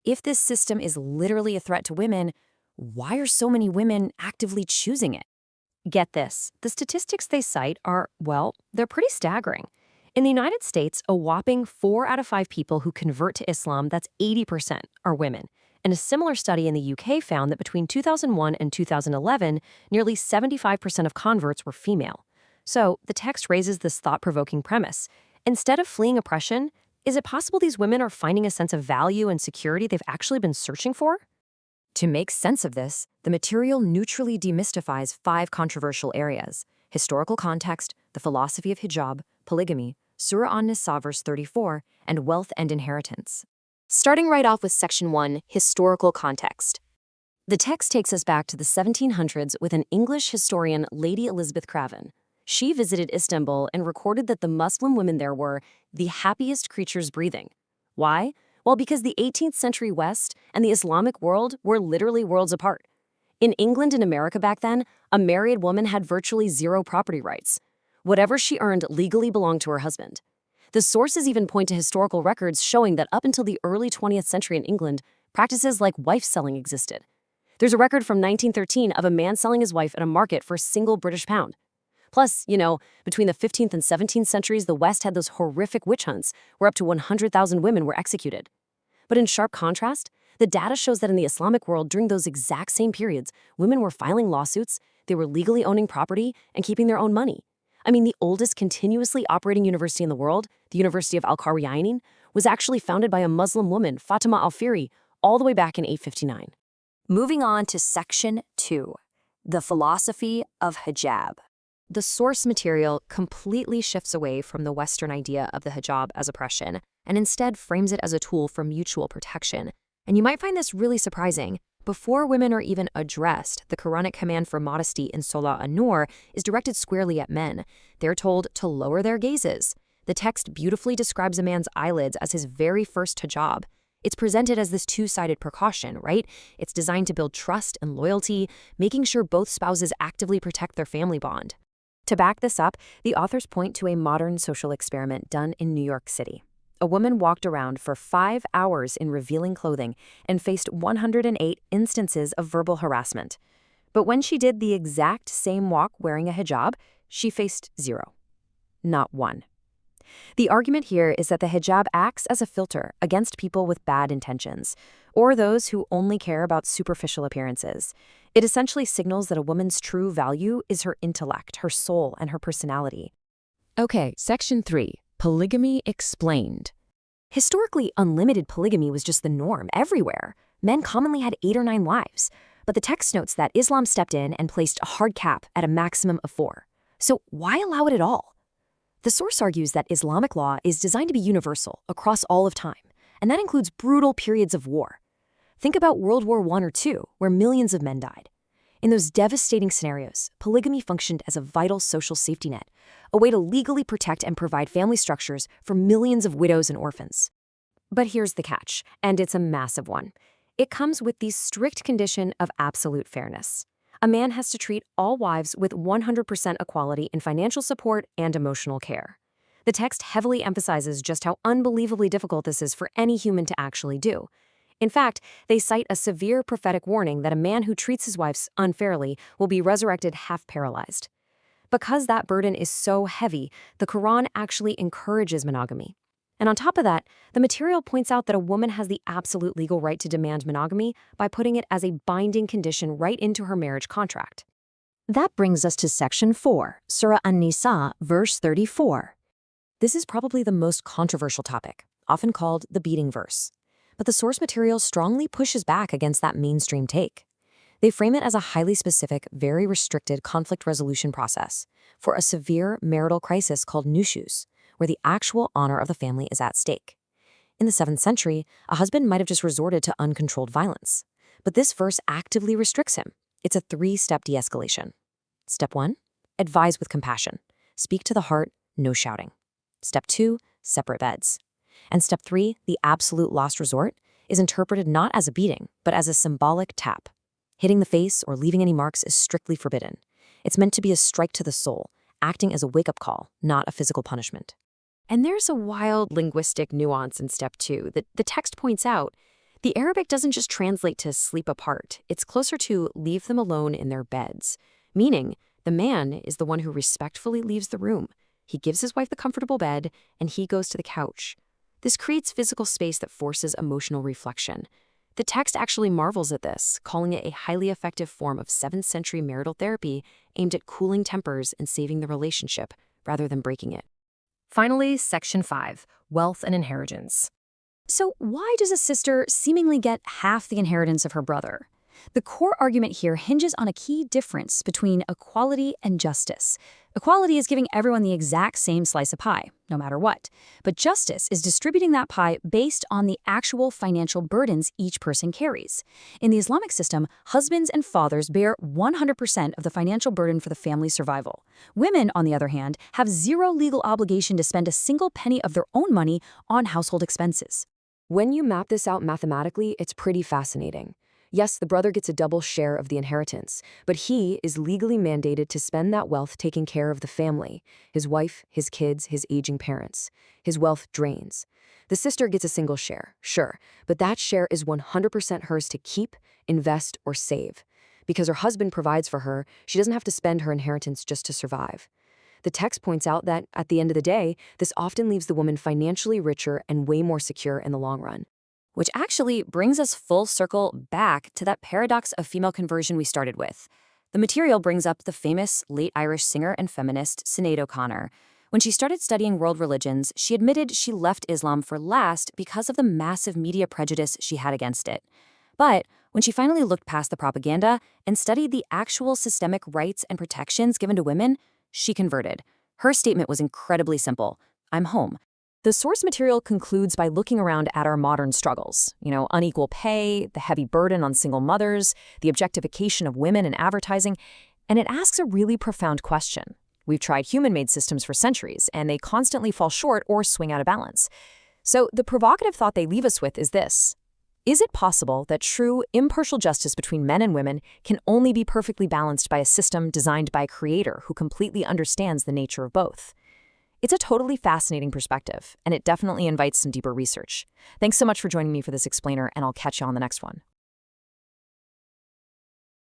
If this system is literally a threat to women, why are so many women actively choosing it? Get this, the statistics they cite are, well, they're pretty staggering. In the United States, a whopping 4 out of 5 people who convert to Islam, that's 80%, are women. And a similar study in the UK found that between 2001 and 2011, nearly 75% of converts were female. So the text raises this thought-provoking premise. Instead of fleeing oppression, is it possible these women are finding a sense of value and security they've actually been searching for? To make sense of this, the material neutrally demystifies 5 controversial areas: historical context, the philosophy of hijab, polygamy, Surah An-Nisa verse 34, and wealth and inheritance. Starting right off with Section 1, historical context. The text takes us back to the 1700s with an English historian, Lady Elizabeth Craven. She visited Istanbul and recorded that the Muslim women there were the happiest creatures breathing. Why? Well, because the 18th century West and the Islamic world were literally worlds apart. In England and America back then, a married woman had virtually zero property rights. Whatever she earned legally belonged to her husband. The sources even point to historical records showing that up until the early 20th century in England, practices like wife selling existed. There's a record from 1913 of a man selling his wife at a market for a single British pound. Plus, between the 15th and 17th centuries, the West had those horrific witch hunts where up to 100,000 women were executed. But in sharp contrast, the data shows that in the Islamic world during those exact same periods, women were filing lawsuits, they were legally owning property, and keeping their own money. I mean, the oldest continuously operating university in the world, the University of Al-Qarawiyyin, was actually founded by a Muslim woman, Fatima al-Fihri, all the way back in 859. Moving on to Section 2, the philosophy of hijab. The source material completely shifts away from the Western idea of the hijab as oppression and instead frames it as a tool for mutual protection. And you might find this really surprising. Before women are even addressed, the Quranic command for modesty in Surah An-Nur is directed squarely at men. They're told to lower their gazes. The text beautifully describes a man's eyelids as his very first hijab. It's presented as this two-sided precaution, right? It's designed to build trust and loyalty, making sure both spouses actively protect their family bond. To back this up, the authors point to a modern social experiment done in New York City. A woman walked around for 5 hours in revealing clothing and faced 108 instances of verbal harassment. But when she did the exact same walk wearing a hijab, she faced 0. Not 1. The argument here is that the hijab acts as a filter against people with bad intentions, or those who only care about superficial appearances. It essentially signals that a woman's true value is her intellect, her soul, and her personality. Okay, Section 3, polygamy explained. Historically, unlimited polygamy was just the norm everywhere. Men commonly had 8 or 9 wives. But the text notes that Islam stepped in and placed a hard cap at a maximum of 4. So why allow it at all? The source argues that Islamic law is designed to be universal across all of time, and that includes brutal periods of war. Think about World War I or II, where millions of men died. In those devastating scenarios, polygamy functioned as a vital social safety net, a way to legally protect and provide family structures for millions of widows and orphans. But here's the catch, and it's a massive one. It comes with the strict condition of absolute fairness. A man has to treat all wives with 100% equality in financial support and emotional care. The text heavily emphasizes just how unbelievably difficult this is for any human to actually do. In fact, they cite a severe prophetic warning that a man who treats his wives unfairly will be resurrected half paralyzed. Because that burden is so heavy, the Quran actually encourages monogamy. And on top of that, the material points out that a woman has the absolute legal right to demand monogamy by putting it as a binding condition right into her marriage contract. That brings us to Section 4, Surah An-Nisa, verse 34. This is probably the most controversial topic, often called the beating verse. But the source material strongly pushes back against that mainstream take. They frame it as a highly specific, very restricted conflict resolution process for a severe marital crisis called nushuz, where the actual honor of the family is at stake. In the 7th century, a husband might have just resorted to uncontrolled violence. But this verse actively restricts him. It's a 3-step de-escalation. Step 1, advise with compassion. Speak to the heart, no shouting. Step 2, separate beds. And step 3, the absolute last resort, is interpreted not as a beating, but as a symbolic tap. Hitting the face or leaving any marks is strictly forbidden. It's meant to be a strike to the soul, acting as a wake-up call, not a physical punishment. And there's a wild linguistic nuance in step 2 that the text points out. The Arabic doesn't just translate to sleep apart, it's closer to leave them alone in their beds, meaning the man is the one who respectfully leaves the room. He gives his wife the comfortable bed, and he goes to the couch. This creates physical space that forces emotional reflection. The text actually marvels at this, calling it a highly effective form of 7th century marital therapy aimed at cooling tempers and saving the relationship, rather than breaking it. Finally, Section 5, Wealth and Inheritance. So why does a sister seemingly get half the inheritance of her brother? The core argument here hinges on a key difference between equality and justice. Equality is giving everyone the exact same slice of pie, no matter what. But justice is distributing that pie based on the actual financial burdens each person carries. In the Islamic system, husbands and fathers bear 100% of the financial burden for the family's survival. Women, on the other hand, have zero legal obligation to spend a single penny of their own money on household expenses. When you map this out mathematically, it's pretty fascinating. Yes, the brother gets a double share of the inheritance, but he is legally mandated to spend that wealth taking care of the family, his wife, his kids, his aging parents. His wealth drains. The sister gets a single share, sure, but that share is 100% hers to keep, invest, or save. Because her husband provides for her, she doesn't have to spend her inheritance just to survive. The text points out that, at the end of the day, this often leaves the woman financially richer and way more secure in the long run. Which actually brings us full circle back to that paradox of female conversion we started with. The material brings up the famous late Irish singer and feminist Sinead O'Connor. When she started studying world religions, she admitted she left Islam for last because of the massive media prejudice she had against it. But when she finally looked past the propaganda and studied the actual systemic rights and protections given to women, she converted. Her statement was incredibly simple: I'm home. The source material concludes by looking around at our modern struggles. Unequal pay, the heavy burden on single mothers, the objectification of women in advertising, and it asks a really profound question. We've tried human-made systems for centuries, and they constantly fall short or swing out of balance. So the provocative thought they leave us with is this: is it possible that true, impartial justice between men and women can only be perfectly balanced by a system designed by a creator who completely understands the nature of both? It's a totally fascinating perspective, and it definitely invites some deeper research. Thanks so much for joining me for this explainer, and I'll catch you on the next one.